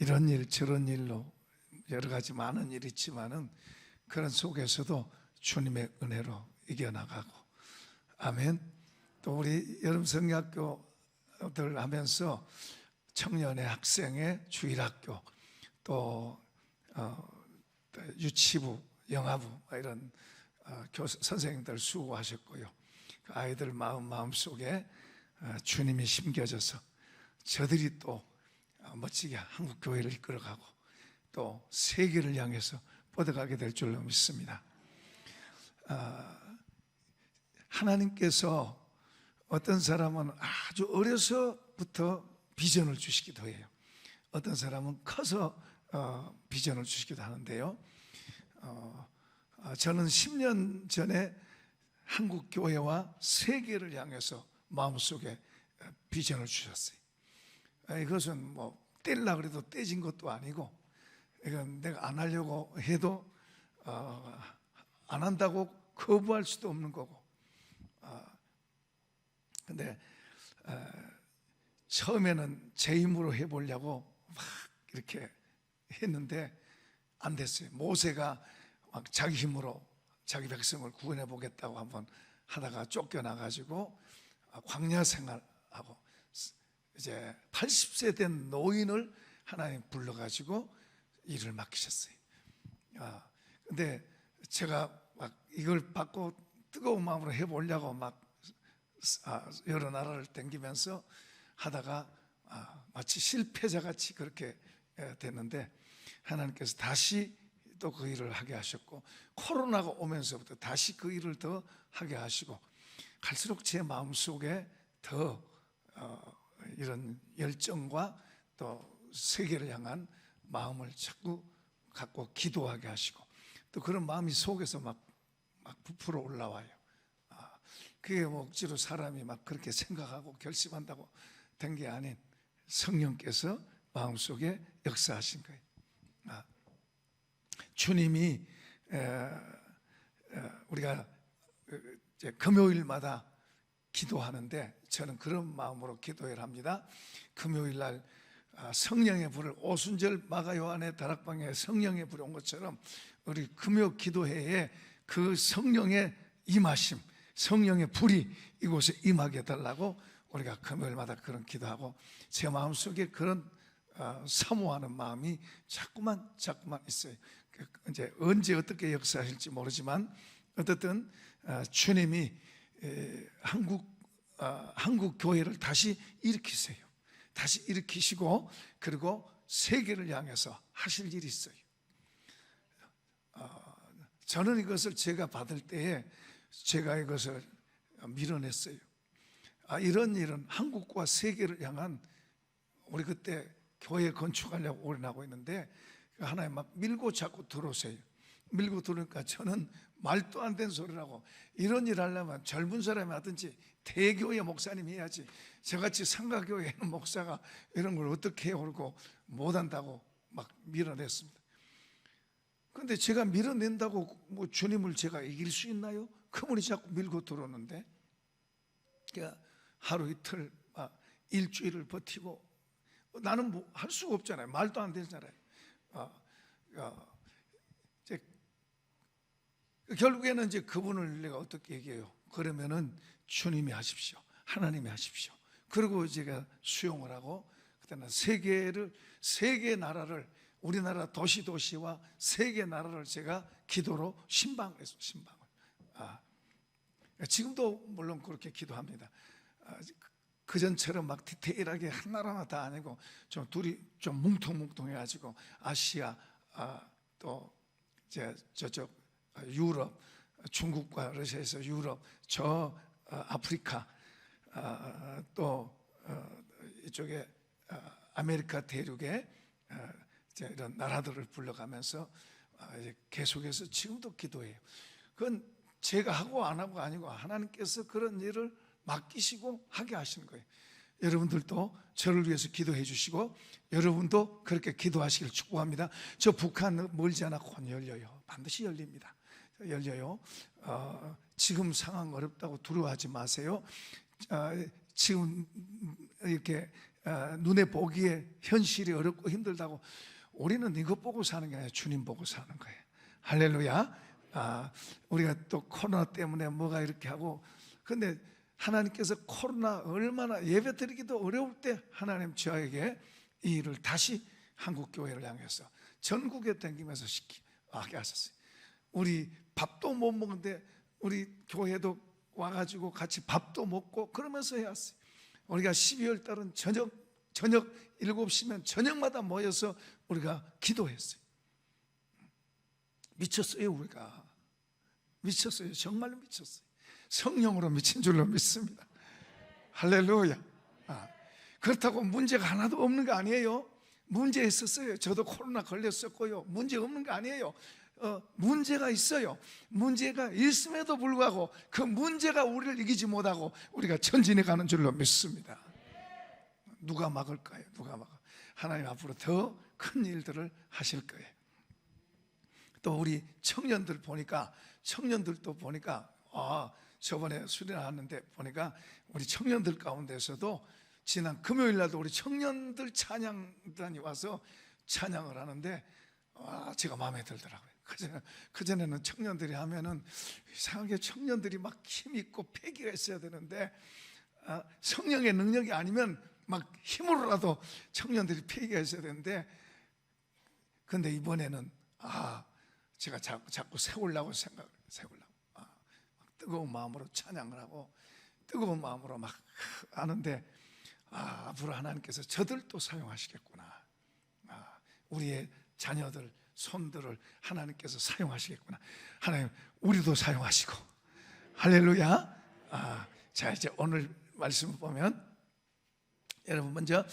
이런 일 저런 일로 여러 가지 많은 일이 있지만은 그런 속에서도 주님의 은혜로 이겨나가고, 아멘. 또 우리 여름 성리학교들 하면서 청년회, 학생회, 주일학교, 또 유치부, 영화부 이런 선생님들 수고하셨고요. 그 아이들 마음속에 주님이 심겨져서 저들이 또 멋지게 한국교회를 이끌어가고 또 세계를 향해서 뻗어가게 될 줄로 믿습니다. 하나님께서 어떤 사람은 아주 어려서부터 비전을 주시기도 해요. 어떤 사람은 커서 비전을 주시기도 하는데요. 저는 10년 전에 한국교회와 세계를 향해서 마음속에 비전을 주셨어요. 이것은 뭐 떼려고 해도 떼진 것도 아니고, 이건 내가 안 하려고 해도 안 한다고 거부할 수도 없는 거고. 근데 처음에는 제 힘으로 해보려고 막 이렇게 했는데 안 됐어요. 모세가 막 자기 힘으로 자기 백성을 구원해 보겠다고 한번 하다가 쫓겨나가지고 광야 생활하고, 이제 80세 된 노인을 하나님 불러가지고 일을 맡기셨어요. 근데 제가 막 이걸 받고 뜨거운 마음으로 해보려고 막 여러 나라를 다니면서 하다가 마치 실패자같이 그렇게 됐는데, 하나님께서 다시 또 그 일을 하게 하셨고, 코로나가 오면서부터 다시 그 일을 더 하게 하시고, 갈수록 제 마음속에 더 이런 열정과 또 세계를 향한 마음을 자꾸 갖고 기도하게 하시고, 또 그런 마음이 속에서 막 부풀어 올라와요. 그게 뭐 억지로 사람이 막 그렇게 생각하고 결심한다고 된 게 아닌 성령께서 마음속에 역사하신 거예요. 주님이 우리가 금요일마다 기도하는데 저는 그런 마음으로 기도를 합니다. 금요일 날 성령의 불을, 오순절 마가 요한의 다락방에 성령의 불이 온 것처럼 우리 금요 기도회에 그 성령의 임하심, 성령의 불이 이곳에 임하게 해달라고 우리가 금요일마다 그런 기도하고, 제 마음속에 그런 사모하는 마음이 자꾸만 있어요. 이제 언제 어떻게 역사하실지 모르지만 어쨌든 주님이 한국 교회를 다시 일으키세요. 다시 일으키시고, 그리고 세계를 향해서 하실 일이 있어요. 저는 이것을 제가 받을 때에 제가 이것을 밀어냈어요. 이런 일은 한국과 세계를 향한, 우리 그때 교회 건축하려고 올인하고 있는데 하나님 막 밀고 자꾸 들어오세요. 밀고 들어오니까 저는 말도 안 되는 소리라고, 이런 일 하려면 젊은 사람이 하든지 대교회 목사님이 해야지, 저같이 상가교회 있는 목사가 이런 걸 어떻게 해요? 그러고 못한다고 막 밀어냈습니다. 그런데 제가 밀어낸다고 뭐 주님을 제가 이길 수 있나요? 그분이 자꾸 밀고 들어오는데, 하루 이틀 일주일을 버티고, 나는 뭐 할 수가 없잖아요. 말도 안 되잖아요. 결국에는 이제 그분을 내가 어떻게 얘기해요? 그러면은 주님이 하십시오, 하나님이 하십시오. 그리고 제가 수용을 하고, 그다음에 세계 나라를, 우리나라 도시와 세계 나라를 제가 기도로 신방을 했어요. 신방을. 지금도 물론 그렇게 기도합니다. 그전처럼 막 디테일하게 한 나라나 다 아니고 좀 둘이 좀 뭉텅뭉텅해가지고 아시아, 또 이제 저쪽 유럽, 중국과 러시아에서 유럽, 저 아프리카, 또 이쪽에 아메리카 대륙에 이런 나라들을 불러가면서 계속해서 지금도 기도해요. 그건 제가 하고 안 하고가 아니고 하나님께서 그런 일을 맡기시고 하게 하시는 거예요. 여러분들도 저를 위해서 기도해 주시고, 여러분도 그렇게 기도하시길 축복합니다. 저 북한 멀지 않아 곧 열려요. 반드시 열립니다. 열려요. 지금 상황 어렵다고 두려워하지 마세요. 지금 이렇게 눈에 보기에 현실이 어렵고 힘들다고, 우리는 이것 보고 사는 게 아니라 주님 보고 사는 거예요. 할렐루야. 우리가 또 코로나 때문에 뭐가 이렇게 하고, 근데 하나님께서 코로나 얼마나 예배 드리기도 어려울 때 하나님 저에게 이 일을 다시 한국 교회를 향해서 전국에 다니면서 하게 하셨어요. 우리 밥도 못 먹는데 우리 교회도 와가지고 같이 밥도 먹고 그러면서 해왔어요. 우리가 12월 달은 저녁 7시면 저녁마다 모여서 우리가 기도했어요. 미쳤어요. 우리가 미쳤어요. 정말로 미쳤어요. 성령으로 미친 줄로 믿습니다. 할렐루야. 그렇다고 문제가 하나도 없는 거 아니에요. 문제 있었어요. 저도 코로나 걸렸었고요. 문제 없는 거 아니에요. 문제가 있어요. 문제가 있음에도 불구하고 그 문제가 우리를 이기지 못하고 우리가 전진해 가는 줄로 믿습니다. 누가 막을까요? 누가 막아? 하나님 앞으로 더 큰 일들을 하실 거예요. 또 우리 청년들도 보니까 저번에 수련 나왔는데 보니까 우리 청년들 가운데서도 지난 금요일 날도 우리 청년들 찬양단이 와서 찬양을 하는데 제가 마음에 들더라고요. 그전에는 청년들이 하면은 이상하게 청년들이 막 힘있고 패기가 있어야 되는데 성령의 능력이 아니면 막 힘으로라도 청년들이 패기가 있어야 되는데, 근데 이번에는 제가 자꾸 세우려고 뜨거운 마음으로 찬양을 하고 뜨거운 마음으로 막 하는데, 앞으로 하나님께서 저들도 사용하시겠구나. 우리의 자녀들, 손들을 하나님께서 사용하시겠구나. 하나님 우리도 사용하시고. 할렐루야. 자, 이제 오늘 말씀을 보면, 여러분 먼저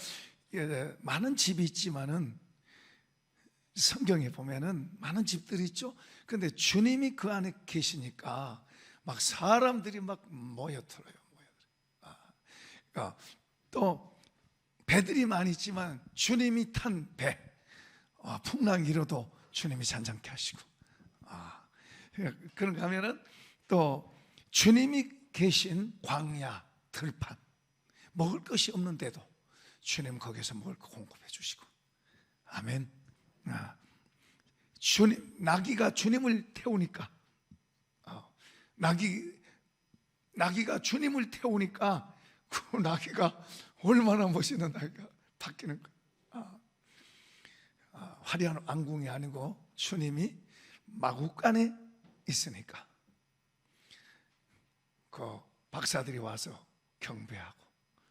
많은 집이 있지만은 성경에 보면은 많은 집들이 있죠. 근데 주님이 그 안에 계시니까 막 사람들이 막 모여들어요. 또 배들이 많이 있지만 주님이 탄 배, 풍랑 일어도 주님이 잔잔케 하시고, 그런가 하면은 또 주님이 계신 광야 들판, 먹을 것이 없는데도 주님 거기서 먹을 거 공급해 주시고, 아멘. 나귀가 주님을 태우니까, 나귀가 주님을 태우니까 그 나귀가 얼마나 멋있는 나귀가 바뀌는 거예요. 화려한 왕궁이 아니고 주님이 마구간에 있으니까 그 박사들이 와서 경배하고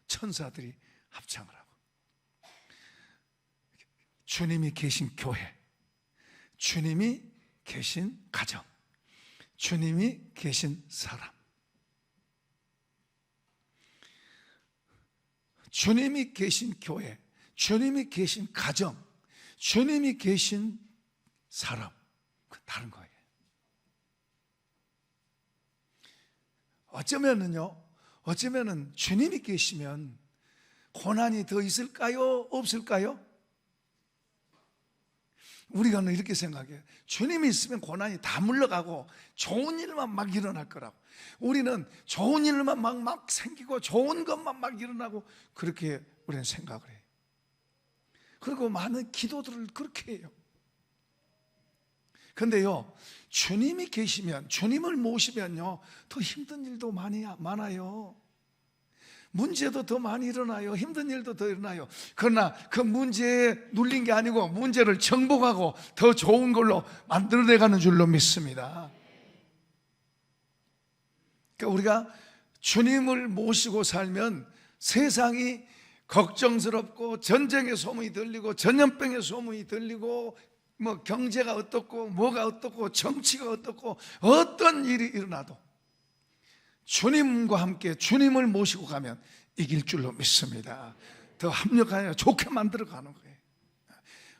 천사들이 합창을 하고, 주님이 계신 교회, 주님이 계신 가정, 주님이 계신 사람, 주님이 계신 교회, 주님이 계신 가정, 주님이 계신 사람, 그 다른 거예요. 어쩌면은 주님이 계시면 고난이 더 있을까요? 없을까요? 우리가 이렇게 생각해요. 주님이 있으면 고난이 다 물러가고 좋은 일만 막 일어날 거라고. 우리는 좋은 일만 막 생기고 좋은 것만 막 일어나고 그렇게 우리는 생각을 해요. 그리고 많은 기도들을 그렇게 해요. 근데요, 주님이 계시면, 주님을 모시면요, 더 힘든 일도 많아요. 문제도 더 많이 일어나요. 힘든 일도 더 일어나요. 그러나 그 문제에 눌린 게 아니고 문제를 정복하고 더 좋은 걸로 만들어내가는 줄로 믿습니다. 그러니까 우리가 주님을 모시고 살면 세상이 걱정스럽고 전쟁의 소문이 들리고 전염병의 소문이 들리고 뭐 경제가 어떻고 뭐가 어떻고 정치가 어떻고 어떤 일이 일어나도 주님과 함께 주님을 모시고 가면 이길 줄로 믿습니다. 더 합력하여 좋게 만들어 가는 거예요.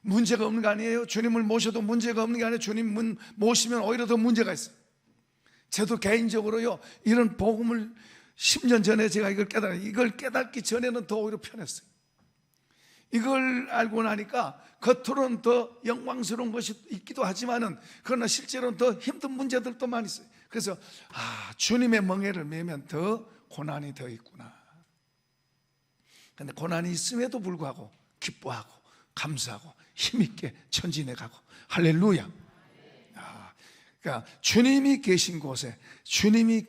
문제가 없는 거 아니에요. 주님을 모셔도 문제가 없는 게 아니에요. 주님 모시면 오히려 더 문제가 있어요. 저도 개인적으로요, 이런 복음을 10년 전에 제가 이걸 깨닫기 전에는 더 오히려 편했어요. 이걸 알고 나니까 겉으로는 더 영광스러운 것이 있기도 하지만은 그러나 실제로는 더 힘든 문제들도 많이 있어요. 그래서 주님의 멍에를 매면 더 고난이 더 있구나. 근데 고난이 있음에도 불구하고 기뻐하고 감사하고 힘있게 전진해 가고. 할렐루야. 그러니까 주님이 계신 곳에, 주님이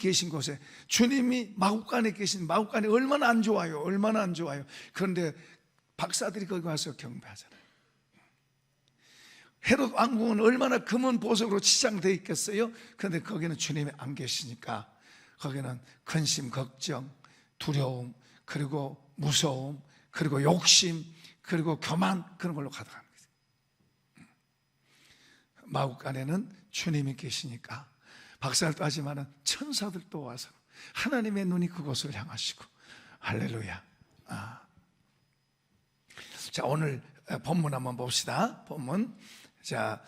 마국간에 계신, 마국간이 얼마나 안 좋아요. 얼마나 안 좋아요. 그런데 박사들이 거기 와서 경배하잖아요. 헤롯 왕궁은 얼마나 금은 보석으로 치장되어 있겠어요. 그런데 거기는 주님이 안 계시니까 거기는 근심, 걱정, 두려움, 그리고 무서움, 그리고 욕심, 그리고 교만, 그런 걸로 가득합니다. 마국간에는 주님이 계시니까 박살도 하지만 천사들도 와서 하나님의 눈이 그곳을 향하시고. 할렐루야. 자, 오늘 본문 한번 봅시다. 본문. 자,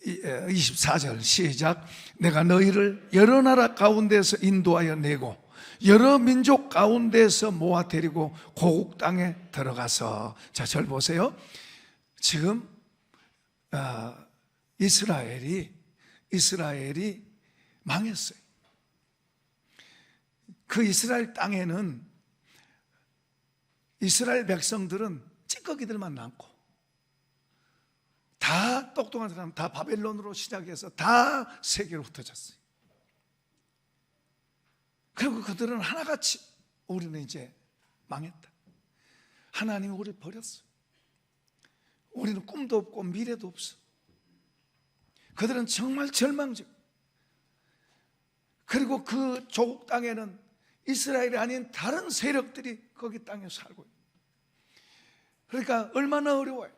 24절 시작. 내가 너희를 여러 나라 가운데서 인도하여 내고 여러 민족 가운데서 모아 데리고 고국 땅에 들어가서. 자, 절 보세요. 지금 이스라엘이 망했어요. 그 이스라엘 땅에는 이스라엘 백성들은 찌꺼기들만 남고, 다 똑똑한 사람 다 바벨론으로 시작해서 다 세계로 흩어졌어요. 그리고 그들은 하나같이 우리는 이제 망했다. 하나님이 우리를 버렸어. 우리는 꿈도 없고 미래도 없어. 그들은 정말 절망적. 그리고 그 조국 땅에는 이스라엘이 아닌 다른 세력들이 거기 땅에 살고 있어요. 그러니까 얼마나 어려워요.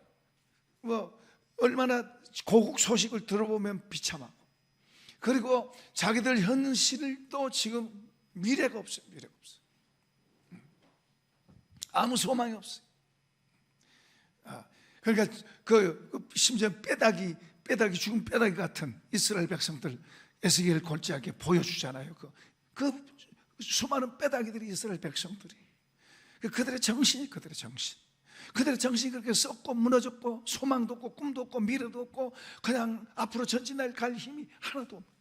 얼마나 고국 소식을 들어보면 비참하고, 그리고 자기들 현실도 지금 미래가 없어요. 미래가 없어요. 아무 소망이 없어요. 그러니까 심지어 뼈다귀 죽은 뼈다귀 같은 이스라엘 백성들 에스겔 골짜기에 보여주잖아요. 그 수많은 뼈다귀들이 이스라엘 백성들이, 그들의 정신이 그들의 정신이 그렇게 썩고 무너졌고, 소망도 없고 꿈도 없고 미래도 없고, 그냥 앞으로 전진할 갈 힘이 하나도 없고.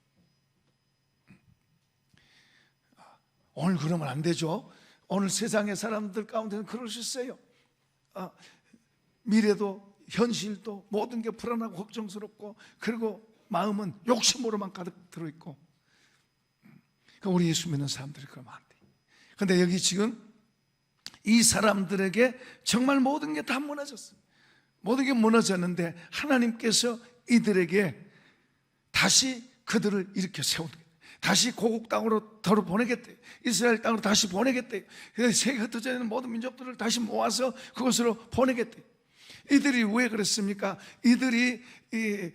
오늘 그러면 안 되죠. 오늘 세상의 사람들 가운데는 그럴 수 있어요. 미래도 현실도 모든 게 불안하고 걱정스럽고, 그리고 마음은 욕심으로만 가득 들어있고. 우리 예수 믿는 사람들이 그러면 안 돼. 그런데 여기 지금 이 사람들에게 정말 모든 게 다 무너졌어요. 모든 게 무너졌는데 하나님께서 이들에게 다시 그들을 일으켜 세우는 거예요. 다시 고국 땅으로 보내겠대요. 이스라엘 땅으로 다시 보내겠대요. 세계 흩어져 있는 모든 민족들을 다시 모아서 그곳으로 보내겠대요. 이들이 왜 그랬습니까? 이들이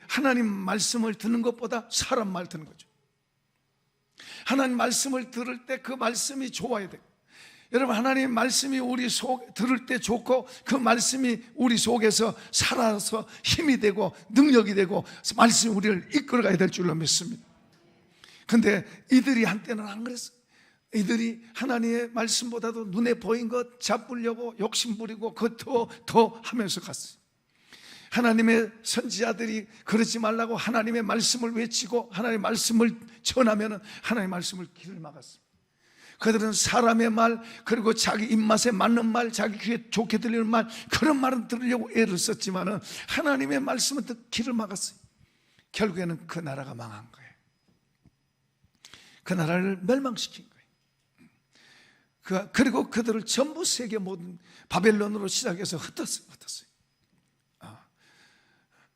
하나님 말씀을 듣는 것보다 사람 말 듣는 거죠. 하나님 말씀을 들을 때 그 말씀이 좋아야 돼요. 여러분, 하나님 말씀이 우리 들을 때 좋고, 그 말씀이 우리 속에서 살아서 힘이 되고 능력이 되고 말씀이 우리를 이끌어가야 될 줄로 믿습니다. 근데 이들이 한때는 안 그랬어요. 이들이 하나님의 말씀보다도 눈에 보인 것 잡으려고 욕심 부리고 더 하면서 갔어요. 하나님의 선지자들이 그러지 말라고 하나님의 말씀을 외치고 하나님의 말씀을 전하면 하나님의 말씀을 길을 막았습니다. 그들은 사람의 말, 그리고 자기 입맛에 맞는 말, 자기 귀에 좋게 들리는 말, 그런 말은 들으려고 애를 썼지만 하나님의 말씀은 길을 막았어요. 결국에는 그 나라가 망한 거예요. 그 나라를 멸망시킨 거예요. 그리고 그들을 전부 세계 모든 바벨론으로 시작해서 흩었어요.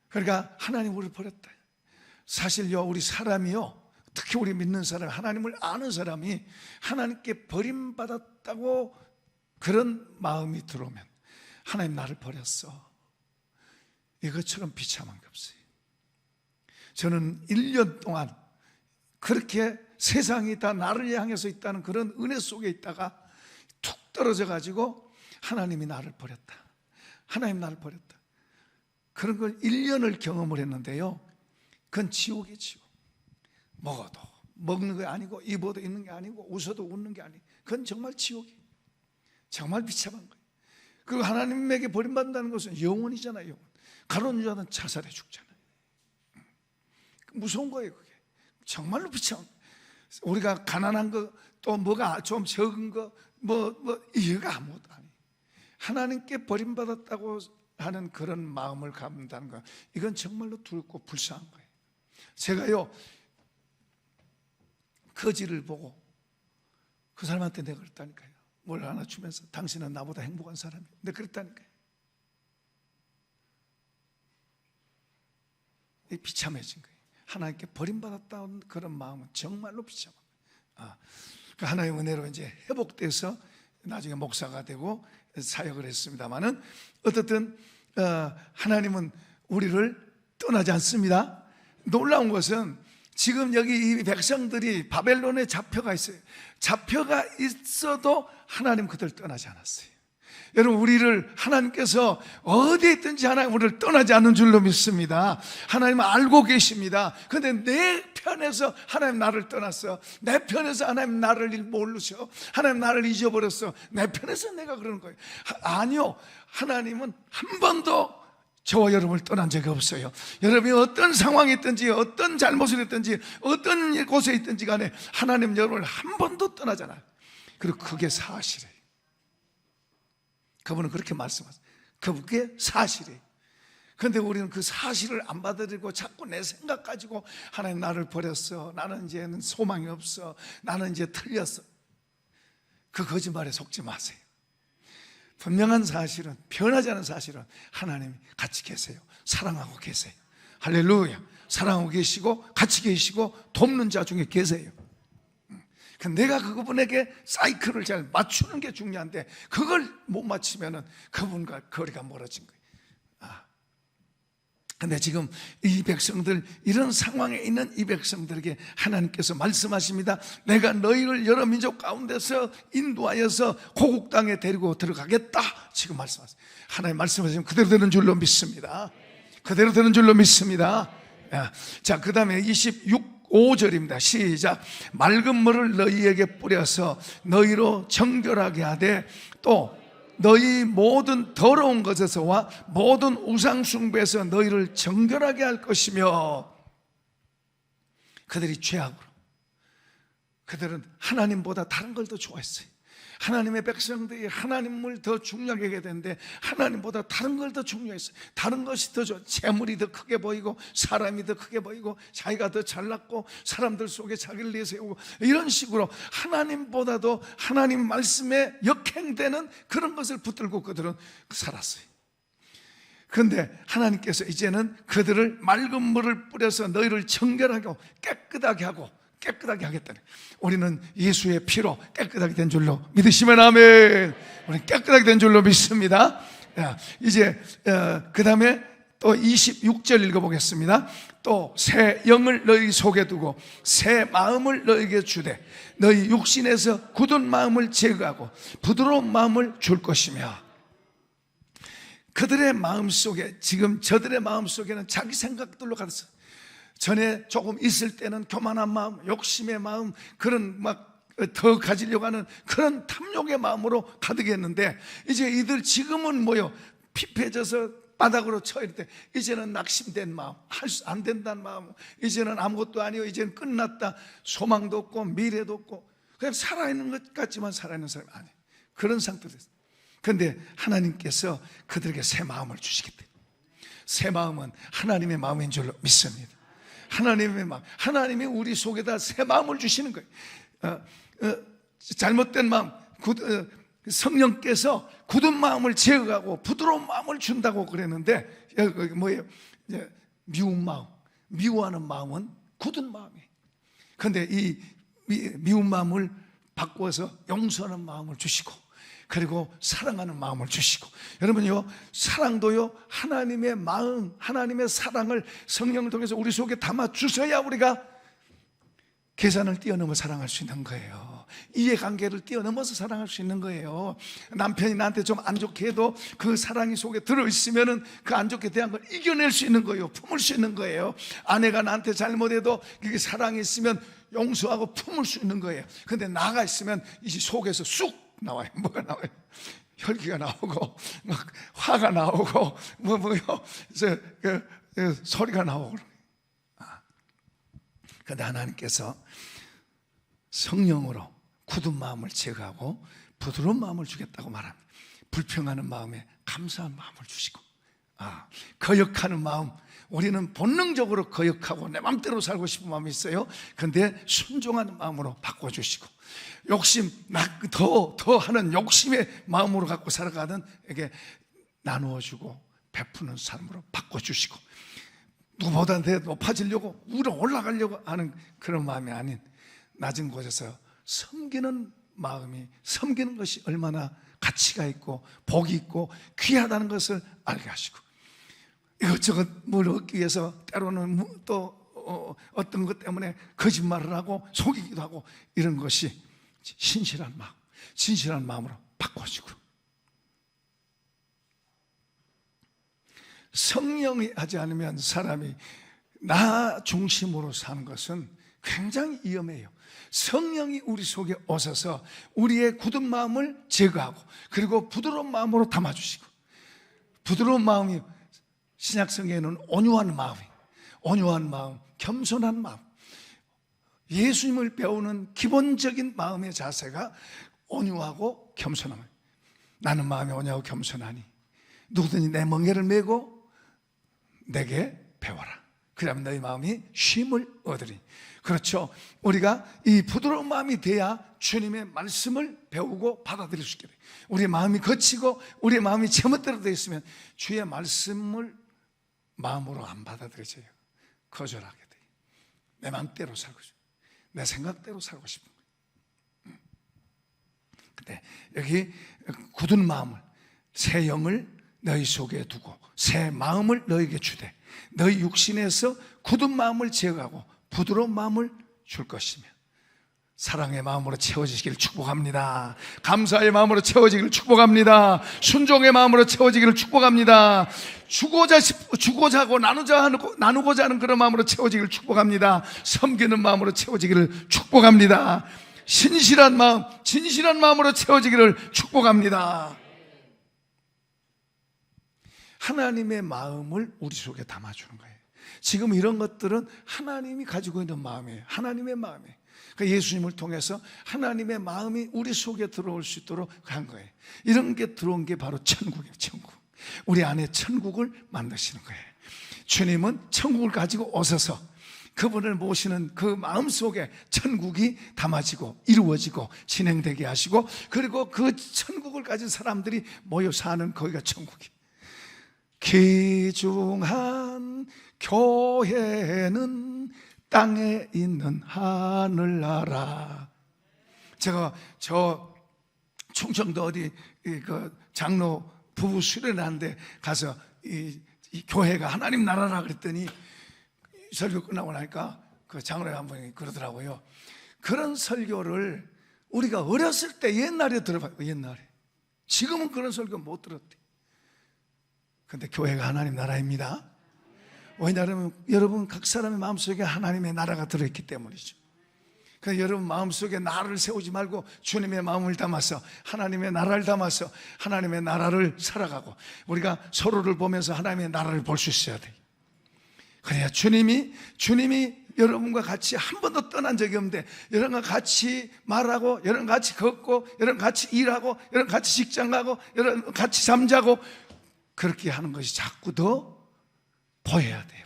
그러니까 하나님 우리를 버렸다. 사실요, 우리 사람이요, 특히 우리 믿는 사람, 하나님을 아는 사람이 하나님께 버림받았다고 그런 마음이 들어오면, 하나님 나를 버렸어, 이것처럼 비참한 게 없어요. 저는 1년 동안 그렇게 세상이 다 나를 향해서 있다는 그런 은혜 속에 있다가 툭 떨어져 가지고 하나님이 나를 버렸다, 하나님 나를 버렸다, 그런 걸 1년을 경험을 했는데요, 그건 지옥이에요. 지옥. 먹어도 먹는 게 아니고, 입어도 있는 게 아니고, 웃어도 웃는 게 아니고, 그건 정말 지옥이에요. 정말 비참한 거예요. 그 하나님에게 버림받는다는 것은 영원이잖아요. 영원. 가론 유다는 자살해 죽잖아요. 무서운 거예요. 그게 정말로 비참한 거예요. 우리가 가난한 거 또 뭐가 좀 적은 거 이해가 아무것도 아니에요. 하나님께 버림받았다고 하는 그런 마음을 갖는다는 거, 이건 정말로 두렵고 불쌍한 거예요. 제가요, 거지를 보고 그 사람한테 내가 그랬다니까요. 뭘 하나 주면서 당신은 나보다 행복한 사람이에요. 내가 그랬다니까요. 비참해진 거예요. 하나님께 버림받았다는 그런 마음은 정말로 비참한 거예요. 그 하나님의 은혜로 이제 회복돼서 나중에 목사가 되고 사역을 했습니다만은, 어떻든 하나님은 우리를 떠나지 않습니다. 놀라운 것은 지금 여기 이 백성들이 바벨론에 잡혀가 있어요. 잡혀가 있어도 하나님 그들 떠나지 않았어요. 여러분, 우리를 하나님께서 어디에 있든지 하나님 우리를 떠나지 않는 줄로 믿습니다. 하나님은 알고 계십니다. 그런데 내 편에서 하나님 나를 떠났어. 내 편에서 하나님 나를 모르셔. 하나님 나를 잊어버렸어. 내 편에서 내가 그러는 거예요. 아니요, 하나님은 한 번도 저와 여러분을 떠난 적이 없어요. 여러분이 어떤 상황에 있든지, 어떤 잘못을 했든지, 어떤 곳에 있든지 간에 하나님 여러분을 한 번도 떠나잖아요. 그리고 그게 사실이에요. 그분은 그렇게 말씀하세요. 그게 사실이에요. 그런데 우리는 그 사실을 안 받아들이고 자꾸 내 생각 가지고 하나님 나를 버렸어, 나는 이제는 소망이 없어, 나는 이제 틀렸어. 그 거짓말에 속지 마세요. 분명한 사실은, 변하지 않은 사실은 하나님이 같이 계세요. 사랑하고 계세요. 할렐루야. 사랑하고 계시고 같이 계시고 돕는 자 중에 계세요. 내가 그분에게 사이클을 잘 맞추는 게 중요한데, 그걸 못 맞추면 그분과 거리가 멀어진 거예요. 근데 지금 이 백성들, 이런 상황에 있는 이 백성들에게 하나님께서 말씀하십니다. 내가 너희를 여러 민족 가운데서 인도하여서 고국 땅에 데리고 들어가겠다. 지금 말씀하세요. 하나님 말씀하시면 그대로 되는 줄로 믿습니다. 그대로 되는 줄로 믿습니다. 자, 그 다음에 5절입니다. 시작. 맑은 물을 너희에게 뿌려서 너희로 정결하게 하되, 또 너희 모든 더러운 것에서와 모든 우상 숭배에서 너희를 정결하게 할 것이며, 그들이 죄악으로, 그들은 하나님보다 다른 걸 더 좋아했어요. 하나님의 백성들이 하나님을 더 중요하게 하게 되는데 하나님보다 다른 걸 더 중요했어요. 다른 것이 더 좋아. 재물이 더 크게 보이고, 사람이 더 크게 보이고, 자기가 더 잘났고, 사람들 속에 자기를 내세우고, 이런 식으로 하나님보다도 하나님 말씀에 역행되는 그런 것을 붙들고 그들은 살았어요. 그런데 하나님께서 이제는 그들을 맑은 물을 뿌려서 너희를 정결하게 하고 깨끗하게 하겠다네. 우리는 예수의 피로 깨끗하게 된 줄로 믿으시면 아멘. 우리는 깨끗하게 된 줄로 믿습니다. 이제 그 다음에 또 26절 읽어보겠습니다. 또 새 영을 너희 속에 두고 새 마음을 너희에게 주되 너희 육신에서 굳은 마음을 제거하고 부드러운 마음을 줄 것이며. 그들의 마음 속에, 지금 저들의 마음 속에는 자기 생각들로 가득, 전에 조금 있을 때는 교만한 마음, 욕심의 마음, 그런 막 더 가지려고 하는 그런 탐욕의 마음으로 가득했는데, 이제 이들 지금은 뭐요? 피폐해져서 바닥으로 처할 때 이제는 낙심된 마음, 할 수 안 된다는 마음, 이제는 아무것도 아니요, 이제는 끝났다, 소망도 없고 미래도 없고 그냥 살아있는 것 같지만 살아있는 사람이 아니에요. 그런 상태로 됐어요. 그런데 하나님께서 그들에게 새 마음을 주시겠대요. 새 마음은 하나님의 마음인 줄로 믿습니다. 하나님의 마음, 하나님이 우리 속에다 새 마음을 주시는 거예요. 잘못된 마음, 성령께서 굳은 마음을 제거하고 부드러운 마음을 준다고 그랬는데, 뭐예요? 미운 마음, 미워하는 마음은 굳은 마음이에요. 그런데 이 미운 마음을 바꿔서 용서하는 마음을 주시고, 그리고 사랑하는 마음을 주시고. 여러분요, 사랑도요, 하나님의 마음, 하나님의 사랑을 성령을 통해서 우리 속에 담아 주셔야 우리가 계산을 뛰어넘어 사랑할 수 있는 거예요. 이해관계를 뛰어넘어서 사랑할 수 있는 거예요. 남편이 나한테 좀 안 좋게 해도 그 사랑이 속에 들어있으면 그 안 좋게 대한 걸 이겨낼 수 있는 거예요. 품을 수 있는 거예요. 아내가 나한테 잘못해도 그게 사랑이 있으면 용서하고 품을 수 있는 거예요. 근데 나가 있으면 이제 속에서 쑥 나와요. 뭐가 나와요? 혈기가 나오고 막 화가 나오고 소리가 나오고. 그런데 하나님께서 성령으로 굳은 마음을 제거하고 부드러운 마음을 주겠다고 말합니다. 불평하는 마음에 감사한 마음을 주시고, 거역하는 마음, 우리는 본능적으로 거역하고 내 마음대로 살고 싶은 마음이 있어요. 그런데 순종하는 마음으로 바꿔주시고, 욕심, 더 하는 욕심의 마음으로 갖고 살아가는 에게 나누어주고 베푸는 삶으로 바꿔주시고, 누구보다 더 높아지려고 위로 올라가려고 하는 그런 마음이 아닌 낮은 곳에서 섬기는 마음이, 섬기는 것이 얼마나 가치가 있고 복이 있고 귀하다는 것을 알게 하시고, 이것저것 뭘 얻기 위해서 때로는 또 어떤 것 때문에 거짓말을 하고 속이기도 하고, 이런 것이 신실한 마음, 진실한 마음으로 바꿔주고, 성령이 하지 않으면 사람이 나 중심으로 사는 것은 굉장히 위험해요. 성령이 우리 속에 오셔서 우리의 굳은 마음을 제거하고, 그리고 부드러운 마음으로 담아주시고, 부드러운 마음이 신약성경에는 온유한 마음이에요. 온유한 마음, 겸손한 마음, 예수님을 배우는 기본적인 마음의 자세가 온유하고 겸손한 마음. 나는 마음이 온유하고 겸손하니 누구든지 내 멍에를 메고 내게 배워라. 그러면 너희 마음이 쉼을 얻으리. 그렇죠. 우리가 이 부드러운 마음이 돼야 주님의 말씀을 배우고 받아들일 수 있게 돼요. 우리의 마음이 거치고 우리의 마음이 제멋대로 되어 있으면 주의 말씀을 마음으로 안 받아들여져요. 거절하게 돼요. 내 마음대로 살고 싶어, 내 생각대로 살고 싶은 거예요. 근데 여기 굳은 마음을, 새 영을 너희 속에 두고 새 마음을 너희에게 주되 너희 육신에서 굳은 마음을 제거하고 부드러운 마음을 줄 것이며 사랑의 마음으로 채워지기를 축복합니다. 감사의 마음으로 채워지기를 축복합니다. 순종의 마음으로 채워지기를 축복합니다. 주고자 하고 나누고자 하는 그런 마음으로 채워지기를 축복합니다. 섬기는 마음으로 채워지기를 축복합니다. 신실한 마음, 진실한 마음으로 채워지기를 축복합니다. 하나님의 마음을 우리 속에 담아주는 거예요. 지금 이런 것들은 하나님이 가지고 있는 마음이에요. 하나님의 마음이에요. 그러니까 예수님을 통해서 하나님의 마음이 우리 속에 들어올 수 있도록 한 거예요. 이런 게 들어온 게 바로 천국이에요. 천국. 우리 안에 천국을 만드시는 거예요. 주님은 천국을 가지고 오셔서 그분을 모시는 그 마음 속에 천국이 담아지고 이루어지고 진행되게 하시고, 그리고 그 천국을 가진 사람들이 모여 사는 거기가 천국이에요. 귀중한 교회는 땅에 있는 하늘나라. 제가 저 충청도 어디 그 장로 부부 수련하는데 가서 이 교회가 하나님 나라라 그랬더니 설교 끝나고 나니까 그 장로가 한 분이 그러더라고요. 그런 설교를 우리가 어렸을 때 옛날에 들어봐요. 옛날에. 지금은 그런 설교 못 들었대. 근데 교회가 하나님 나라입니다. 왜냐하면 여러분 각 사람의 마음속에 하나님의 나라가 들어있기 때문이죠. 그래서 여러분 마음속에 나를 세우지 말고 주님의 마음을 담아서 하나님의 나라를 담아서 하나님의 나라를 살아가고, 우리가 서로를 보면서 하나님의 나라를 볼 수 있어야 돼요. 그래야 주님이 여러분과 같이 한 번도 떠난 적이 없는데, 여러분과 같이 말하고, 여러분 같이 걷고, 여러분 같이 일하고, 여러분 같이 직장 가고, 여러분 같이 잠자고, 그렇게 하는 것이 자꾸 더 보여야 돼.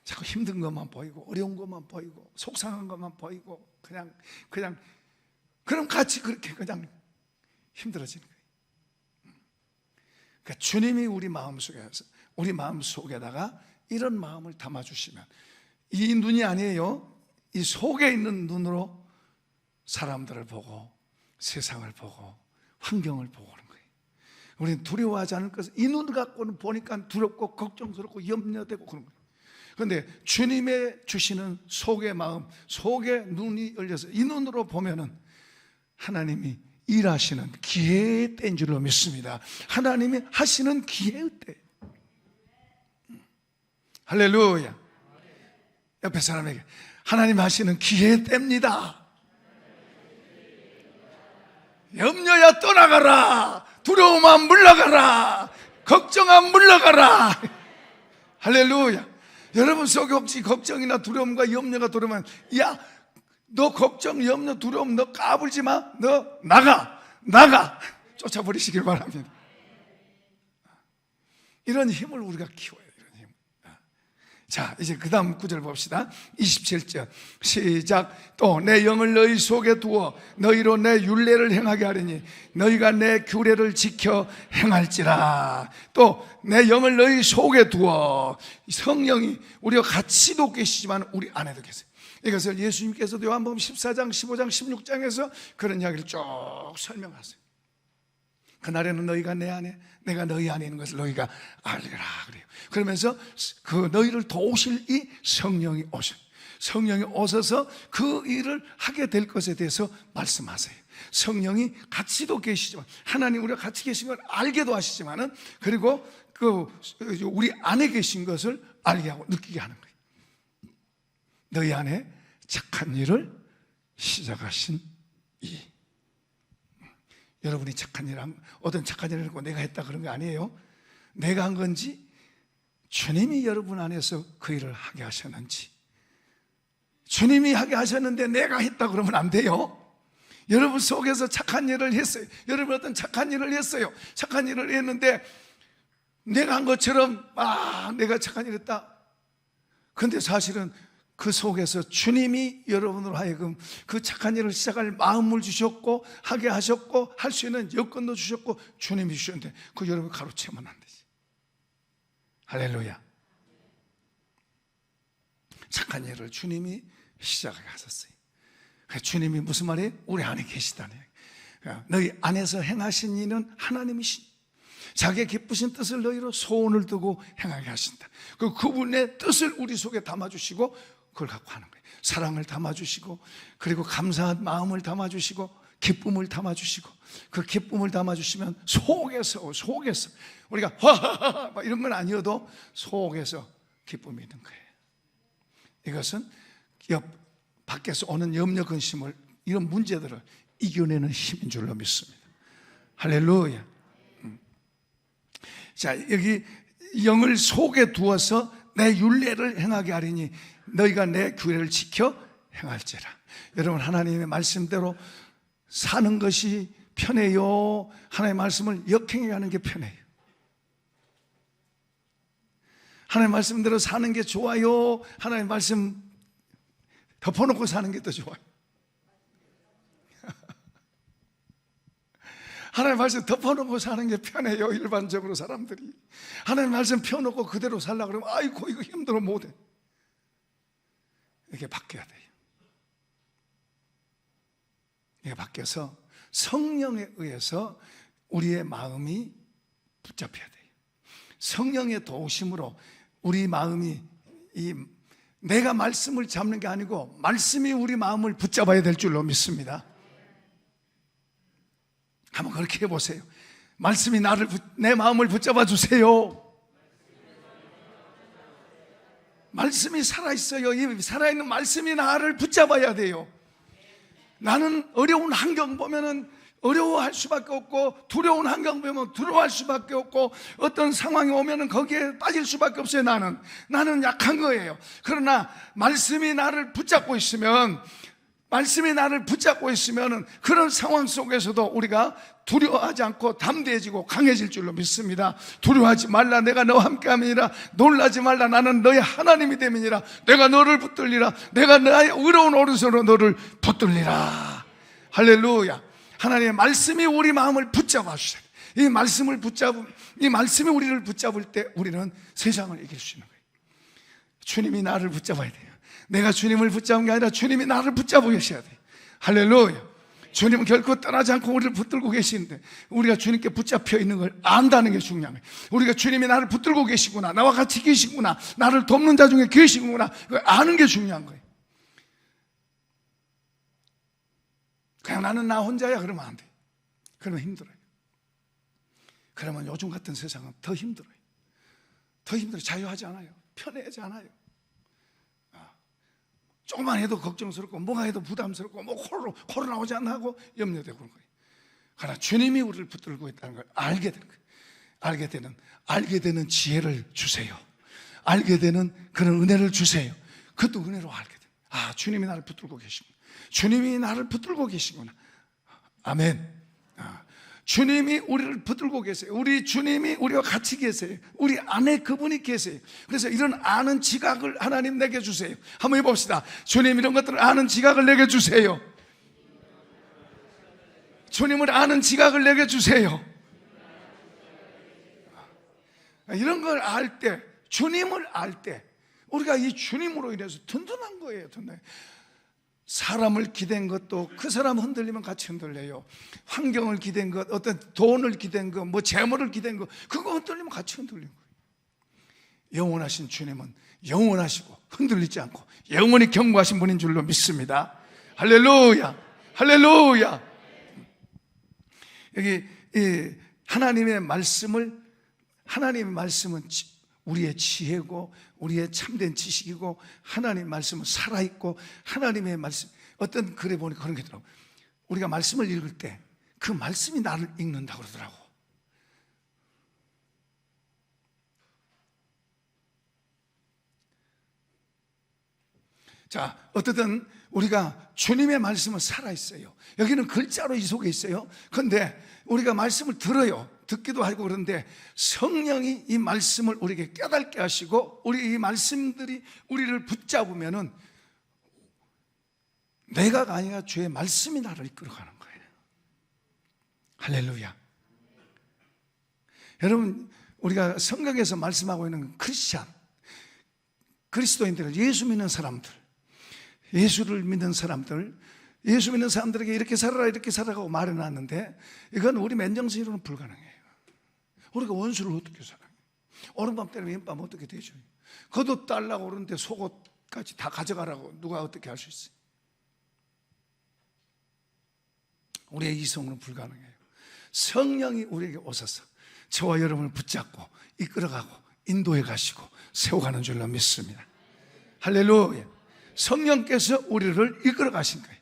자꾸 힘든 것만 보이고, 어려운 것만 보이고, 속상한 것만 보이고, 그냥 그럼 같이 그렇게 그냥 힘들어지는 거예요. 그러니까 주님이 우리 마음속에다가 이런 마음을 담아주시면, 이 눈이 아니에요. 이 속에 있는 눈으로 사람들을 보고, 세상을 보고, 환경을 보고 하는 거예요. 우리는 두려워하지 않을 것을 이 눈을 갖고는 보니까 두렵고 걱정스럽고 염려되고 그런 거예요. 그런데 주님의 주시는 속의 마음, 속의 눈이 열려서 이 눈으로 보면은 하나님이 일하시는 기회의 때인 줄로 믿습니다. 하나님이 하시는 기회의 때. 할렐루야. 옆에 사람에게 하나님 하시는 기회의 때입니다. 염려야 떠나가라. 두려움아 물러가라. 걱정아 물러가라. 할렐루야. 여러분 속에 혹시 걱정이나 두려움과 염려가 들어오면, 야, 너 걱정, 염려, 두려움 너 까불지 마. 너 나가 쫓아버리시길 바랍니다. 이런 힘을 우리가 키워요. 이런 힘. 자, 이제 그 다음 구절 봅시다. 27절 시작. 또 내 영을 너희 속에 두어 너희로 내 율례를 행하게 하리니 너희가 내 규례를 지켜 행할지라. 또 내 영을 너희 속에 두어, 성령이 우리와 같이도 계시지만 우리 안에도 계세요. 이것을 예수님께서도 요한복음 14장, 15장, 16장에서 그런 이야기를 쭉 설명하세요. 그날에는 너희가 내 안에, 내가 너희 안에 있는 것을 너희가 알리라 그래요. 그러면서 그 너희를 도우실 이 성령이 오셔. 성령이 오셔서 그 일을 하게 될 것에 대해서 말씀하세요. 성령이 같이도 계시지만, 하나님 우리가 같이 계신 걸 알게도 하시지만은, 그리고 그 우리 안에 계신 것을 알게 하고 느끼게 하는 거예요. 너희 안에 착한 일을 시작하신 이. 여러분이 착한 일, 어떤 착한 일을 하고 내가 했다 그런 거 아니에요. 내가 한 건지 주님이 여러분 안에서 그 일을 하게 하셨는지. 주님이 하게 하셨는데 내가 했다 그러면 안 돼요. 여러분 속에서 착한 일을 했어요. 여러분 어떤 착한 일을 했어요. 착한 일을 했는데 내가 한 것처럼 내가 착한 일을 했다. 근데 사실은 그 속에서 주님이 여러분으로 하여금 그 착한 일을 시작할 마음을 주셨고, 하게 하셨고, 할 수 있는 여건도 주셨고, 주님이 주셨는데 그 여러분 가로채면 안 되지. 할렐루야. 착한 일을 주님이 시작하게 하셨어요. 주님이 무슨 말이에요? 우리 안에 계시다는 얘기예요. 너희 안에서 행하신 이는 하나님이신, 자기의 기쁘신 뜻을 너희로 소원을 두고 행하게 하신다. 그분의 뜻을 우리 속에 담아주시고 그걸 갖고 하는 거예요. 사랑을 담아주시고, 그리고 감사한 마음을 담아주시고, 기쁨을 담아주시고, 그 기쁨을 담아주시면 속에서 우리가 화하하 이런 건 아니어도 속에서 기쁨이 있는 거예요. 이것은 밖에서 오는 염려, 근심을, 이런 문제들을 이겨내는 힘인 줄로 믿습니다. 할렐루야. 자, 여기 영을 속에 두어서 내 율례를 행하게 하리니 너희가 내 규례를 지켜 행할지라. 여러분 하나님의 말씀대로 사는 것이 편해요? 하나님의 말씀을 역행해 가는 게 편해요? 하나님의 말씀대로 사는 게 좋아요? 하나님의 말씀 덮어놓고 사는 게 더 좋아요? 하나님의 말씀 덮어놓고 사는 게 편해요, 일반적으로 사람들이. 하나님의 말씀 펴놓고 그대로 살려고 그러면 아이고 이거 힘들어 못해. 이게 바뀌어야 돼요. 이게 바뀌어서 성령에 의해서 우리의 마음이 붙잡혀야 돼요. 성령의 도우심으로 우리 마음이, 내가 말씀을 잡는 게 아니고 말씀이 우리 마음을 붙잡아야 될 줄로 믿습니다. 한번 그렇게 해보세요. 말씀이 내 마음을 붙잡아 주세요. 말씀이 살아있어요. 이 살아있는 말씀이 나를 붙잡아야 돼요. 나는 어려운 환경 보면은 어려워할 수밖에 없고, 두려운 환경 보면 두려워할 수밖에 없고, 어떤 상황이 오면은 거기에 빠질 수밖에 없어요. 나는 약한 거예요. 그러나 말씀이 나를 붙잡고 있으면, 그런 상황 속에서도 우리가 두려워하지 않고 담대해지고 강해질 줄로 믿습니다. 두려워하지 말라, 내가 너와 함께함이니라. 놀라지 말라, 나는 너의 하나님이 됨이니라. 내가 너를 붙들리라. 내가 나의 의로운 오른손으로 너를 붙들리라. 할렐루야. 하나님의 말씀이 우리 마음을 붙잡아 주세요. 이 말씀이 우리를 붙잡을 때 우리는 세상을 이길 수 있는 거예요. 주님이 나를 붙잡아야 돼요. 내가 주님을 붙잡은 게 아니라 주님이 나를 붙잡고 계셔야 돼요. 할렐루야. 주님은 결코 떠나지 않고 우리를 붙들고 계시는데, 우리가 주님께 붙잡혀 있는 걸 안다는 게 중요한 거예요. 우리가 주님이 나를 붙들고 계시구나, 나와 같이 계시구나, 나를 돕는 자 중에 계시구나, 그걸 아는 게 중요한 거예요. 그냥 나는 나 혼자야 그러면 안 돼요. 그러면 힘들어요. 그러면 요즘 같은 세상은 더 힘들어요. 자유하지 않아요. 편해하지 않아요. 조금만 해도 걱정스럽고, 뭐가 해도 부담스럽고, 코로나 오지 않나 하고 염려되고 그런 거예요. 그러나 주님이 우리를 붙들고 있다는 걸 알게 되는 거예요. 알게 되는 지혜를 주세요. 알게 되는 그런 은혜를 주세요. 그것도 은혜로 알게 돼요. 아, 주님이 나를 붙들고 계시구나. 주님이 나를 붙들고 계시구나. 아멘. 주님이 우리를 붙들고 계세요. 우리 주님이 우리와 같이 계세요. 우리 안에 그분이 계세요. 그래서 이런 아는 지각을 하나님 내게 주세요. 한번 해봅시다. 주님, 이런 것들을 아는 지각을 내게 주세요. 주님을 아는 지각을 내게 주세요. 이런 걸 알 때, 주님을 알 때, 우리가 이 주님으로 인해서 든든한 거예요. 든든해. 사람을 기댄 것도 그 사람 흔들리면 같이 흔들려요. 환경을 기댄 것, 어떤 돈을 기댄 것, 뭐 재물을 기댄 것, 그거 흔들리면 같이 흔들리는 거예요. 영원하신 주님은 영원하시고 흔들리지 않고 영원히 경고하신 분인 줄로 믿습니다. 할렐루야, 할렐루야. 여기 하나님의 말씀은 우리의 지혜고 우리의 참된 지식이고, 하나님의 말씀은 살아있고, 하나님의 말씀, 어떤 글에 보니까 그런 게 있더라고요. 우리가 말씀을 읽을 때 그 말씀이 나를 읽는다고 그러더라고. 자, 어쨌든 우리가 주님의 말씀은 살아있어요. 여기는 글자로 이 속에 있어요. 그런데 우리가 말씀을 들어요. 듣기도 하고 그런데 성령이 이 말씀을 우리에게 깨닫게 하시고, 우리 이 말씀들이 우리를 붙잡으면은 내가가 아니라 주의 말씀이 나를 이끌어가는 거예요. 할렐루야. 여러분, 우리가 성경에서 말씀하고 있는 크리스찬, 그리스도인들, 예수 믿는 사람들, 예수를 믿는 사람들, 예수 믿는 사람들에게 이렇게 살아라 이렇게 살아가고 말해놨는데, 이건 우리 맨정신으로는 불가능해요. 우리가 원수를 어떻게 사랑해요? 오른밤 때리면 왼밤 어떻게 되죠? 겉옷 달라고 그러는데 속옷까지 다 가져가라고 누가 어떻게 할 수 있어요? 우리의 이성으로는 불가능해요. 성령이 우리에게 오셔서 저와 여러분을 붙잡고 이끌어가고 인도해 가시고 세워가는 줄로 믿습니다. 할렐루야. 성령께서 우리를 이끌어 가신 거예요.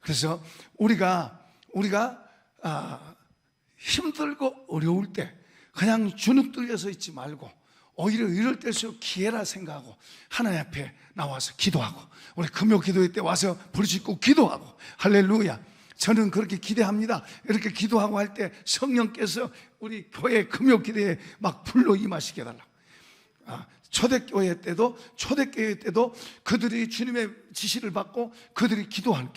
그래서 우리가 힘들고 어려울 때 그냥 주눅 들려서 있지 말고, 오히려 이럴 때일수록 기회라 생각하고 하나님 앞에 나와서 기도하고, 우리 금요 기도회 때 와서 부르짖고 기도하고, 할렐루야. 저는 그렇게 기대합니다. 이렇게 기도하고 할 때 성령께서 우리 교회 금요 기도에 막 불러 임하시게 해달라고. 초대교회 때도 그들이 주님의 지시를 받고 그들이 기도하는데,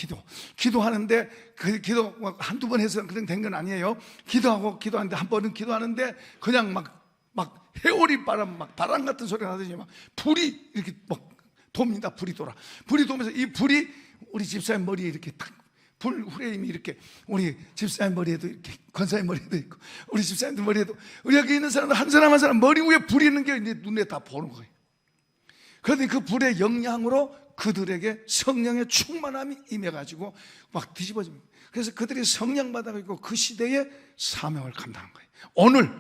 그 기도 한두 번 해서 그냥 된 건 아니에요. 기도하는데 한 번은 기도하는데 그냥 막 해오리 바람, 막 바람 같은 소리가 나더니 막 불이 이렇게 막 돕니다. 불이 돌면서 이 불이 우리 집사님 머리에 이렇게 탁, 불 후레임이 이렇게 우리 집사님 머리에도 이렇게, 권사님 머리에도 있고, 우리 집사님들 머리에도, 여기 있는 사람들 한 사람 한 사람 머리 위에 불이 있는 게 이제 눈에 다 보는 거예요. 그런데 그 불의 영향으로 그들에게 성령의 충만함이 임해가지고 막 뒤집어집니다. 그래서 그들이 성령 받아가지고 그 시대의 사명을 감당한 거예요. 오늘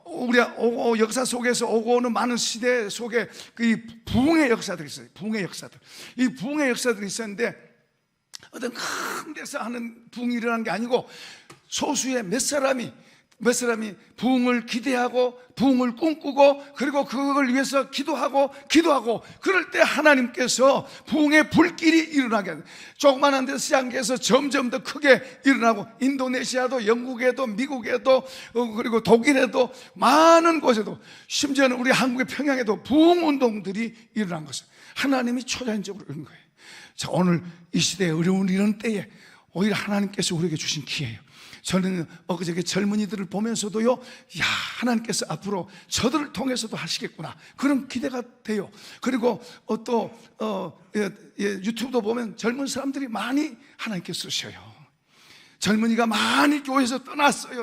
우리 역사 속에서 오고 오는 많은 시대 속에 이 부흥의 역사들이 있어요. 이 부흥의 역사들이 있었는데, 어떤 큰 데서 하는 부흥이 일어난 게 아니고, 소수의 몇 사람이 부흥을 기대하고 부흥을 꿈꾸고, 그리고 그걸 위해서 기도하고 그럴 때 하나님께서 부흥의 불길이 일어나게 합니다. 조그만한 데서 시작한 게서 점점 더 크게 일어나고, 인도네시아도, 영국에도, 미국에도, 그리고 독일에도, 많은 곳에도, 심지어는 우리 한국의 평양에도 부흥 운동들이 일어난 것은 하나님이 초자연적으로 이런 거예요. 자, 오늘 이 시대에 어려운 이런 때에 오히려 하나님께서 우리에게 주신 기회예요. 저는 엊그저께 젊은이들을 보면서도요, 야, 하나님께서 앞으로 저들을 통해서도 하시겠구나, 그런 기대가 돼요. 그리고 유튜브도 보면 젊은 사람들이 많이 하나님께 쓰셔요. 젊은이가 많이 교회에서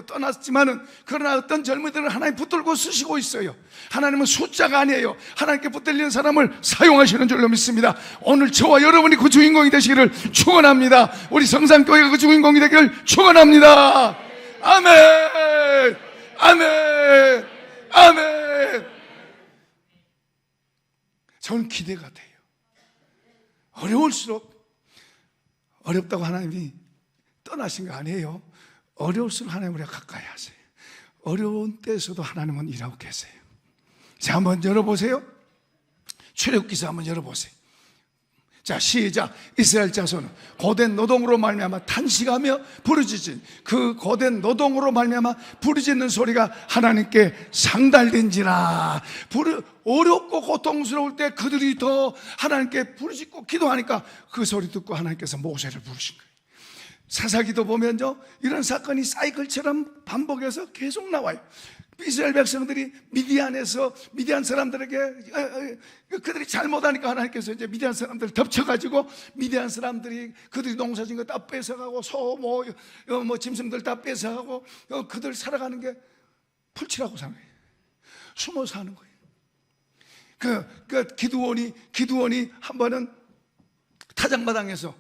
떠났지만은, 그러나 어떤 젊은이들은 하나님 붙들고 쓰시고 있어요. 하나님은 숫자가 아니에요. 하나님께 붙들리는 사람을 사용하시는 줄로 믿습니다. 오늘 저와 여러분이 그 주인공이 되시기를 축원합니다. 우리 성산교회가 그 주인공이 되기를 축원합니다. 아멘, 아멘, 아멘. 저는 기대가 돼요. 어렵다고 하나님이 떠나신 거 아니에요. 어려울수록 하나님 우리가 가까이 하세요. 어려운 때에서도 하나님은 일하고 계세요. 자, 한번 열어보세요. 출애굽기서 한번 열어보세요. 자, 시작. 이스라엘 자손은 고된 노동으로 말미암아 탄식하며 부르짖은 그 고된 노동으로 말미암아 부르짖는 소리가 하나님께 상달된지라. 어렵고 고통스러울 때 그들이 더 하나님께 부르짖고 기도하니까 그 소리 듣고 하나님께서 모세를 부르신 거예요. 사사기도 보면요, 이런 사건이 사이클처럼 반복해서 계속 나와요. 이스라엘 백성들이 미디안 사람들에게 그들이 잘못하니까 하나님께서 이제 미디안 사람들을 덮쳐가지고 미디안 사람들이 그들이 농사진 거 다 뺏어가고 소 짐승들 다 뺏어가고 그들 살아가는 게 풀칠하고 사는 거예요. 숨어 사는 거예요. 기드온이 한 번은 타작마당에서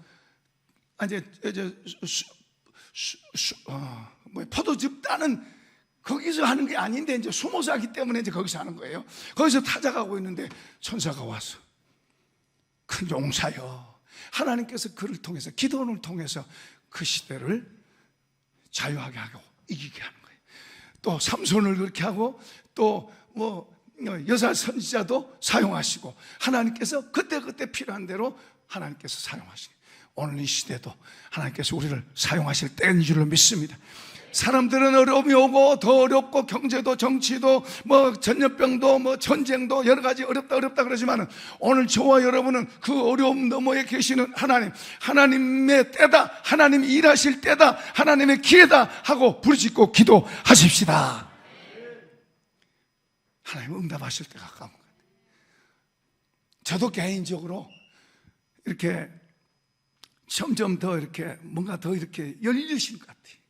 포도즙 따는 거기서 하는 게 아닌데 이제 숨어서 하기 때문에 이제 거기서 하는 거예요. 거기서 타작하고 있는데 천사가 와서 큰 용사여, 하나님께서 그를 통해서 기도원을 통해서 그 시대를 자유하게 하고 이기게 하는 거예요. 또 삼손을 그렇게 하고 또 여사 선지자도 사용하시고 하나님께서 그때그때 필요한 대로 하나님께서 사용하시고 오늘 이 시대도 하나님께서 우리를 사용하실 때인 줄로 믿습니다. 사람들은 어려움이 오고 더 어렵고 경제도 정치도 전염병도 전쟁도 여러 가지 어렵다 그러지만은 오늘 저와 여러분은 그 어려움 너머에 계시는 하나님의 때다, 하나님이 일하실 때다, 하나님의 기회다 하고 부르짖고 기도하십시다. 하나님 응답하실 때 가까운 것 같아요. 저도 개인적으로 이렇게 점점 더 이렇게 뭔가 더 이렇게 열리신 것 같아요.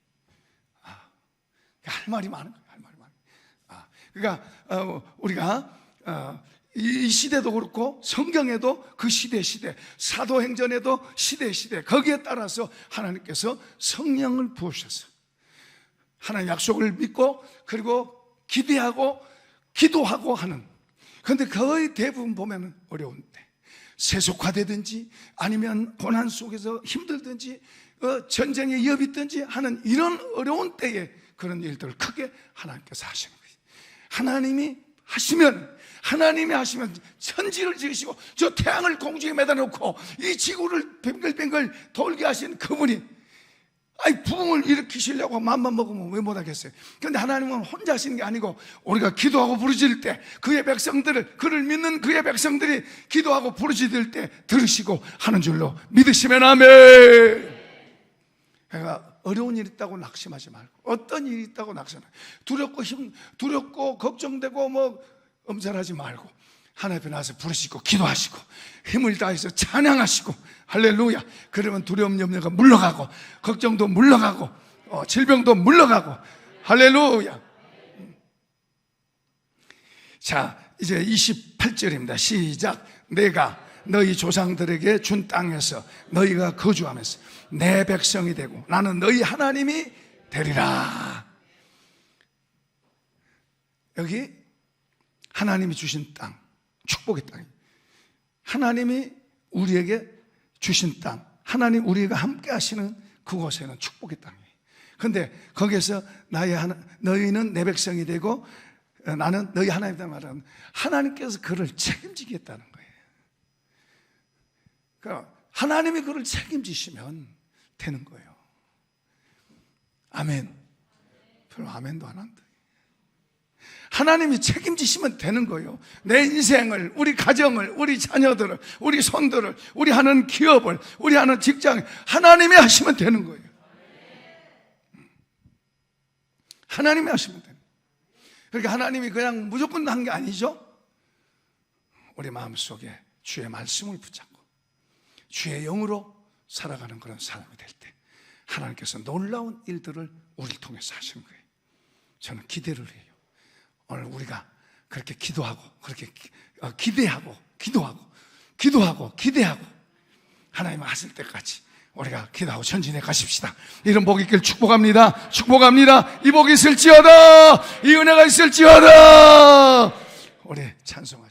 할 말이 많은 거예요. 할 말이 많아요. 그러니까 우리가 이 시대도 그렇고 성경에도 그 시대 사도행전에도 시대 거기에 따라서 하나님께서 성령을 부으셔서 하나님 약속을 믿고 그리고 기대하고 기도하고 하는. 그런데 거의 대부분 보면 어려운데 세속화되든지 아니면 고난 속에서 힘들든지 전쟁의 위협이 있든지 하는 이런 어려운 때에 그런 일들을 크게 하나님께서 하시는 거예요. 하나님이 하시면 천지를 지으시고 저 태양을 공중에 매다 놓고 이 지구를 뱅글뱅글 돌게 하신 그분이 부흥을 일으키시려고 맘만 먹으면 왜 못하겠어요? 그런데 하나님은 혼자 하시는 게 아니고 우리가 기도하고 부르짖을 때 그의 백성들을, 그를 믿는 그의 백성들이 기도하고 부르짖을 때 들으시고 하는 줄로 믿으시면 아멘. 그러니까 어려운 일이 있다고 낙심하지 말고, 어떤 일이 있다고 낙심하지 말고, 두렵고 걱정되고 엄살하지 말고 하나님 앞에 나와서 부르시고 기도하시고 힘을 다해서 찬양하시고 할렐루야. 그러면 두려움 염려가 물러가고 걱정도 물러가고 질병도 물러가고 할렐루야. 자, 이제 28절입니다. 시작. 내가 너희 조상들에게 준 땅에서 너희가 거주하면서 내 백성이 되고 나는 너희 하나님이 되리라. 여기 하나님이 주신 땅, 축복의 땅입니다. 하나님이 우리에게 주신 땅, 하나님 우리가 함께 하시는 그곳에는 축복의 땅이에요. 그런데 거기에서 너희는 내 백성이 되고 나는 너희 하나님이다 말하면 하나님께서 그를 책임지겠다는 거예요. 그러니까 하나님이 그를 책임지시면 되는 거예요. 아멘. 별로 아멘도 안 한다. 하나님이 책임지시면 되는 거예요. 내 인생을, 우리 가정을, 우리 자녀들을, 우리 손들을, 우리 하는 기업을, 우리 하는 직장을 하나님이 하시면 되는 거예요. 하나님이 하시면 되는 거예요. 그러니까 하나님이 그냥 무조건 한 게 아니죠. 우리 마음속에 주의 말씀을 붙잡고 주의 영으로 살아가는 그런 사람이 될 때 하나님께서 놀라운 일들을 우리를 통해서 하시는 거예요. 저는 기대를 해요. 오늘 우리가 그렇게 기도하고 그렇게 기대하고 기대하고 하나님 하실 때까지 우리가 기도하고 전진해 가십시다. 이런 복 있길 축복합니다. 이 복이 있을지어다, 이 은혜가 있을지어다. 우리 찬송하시다.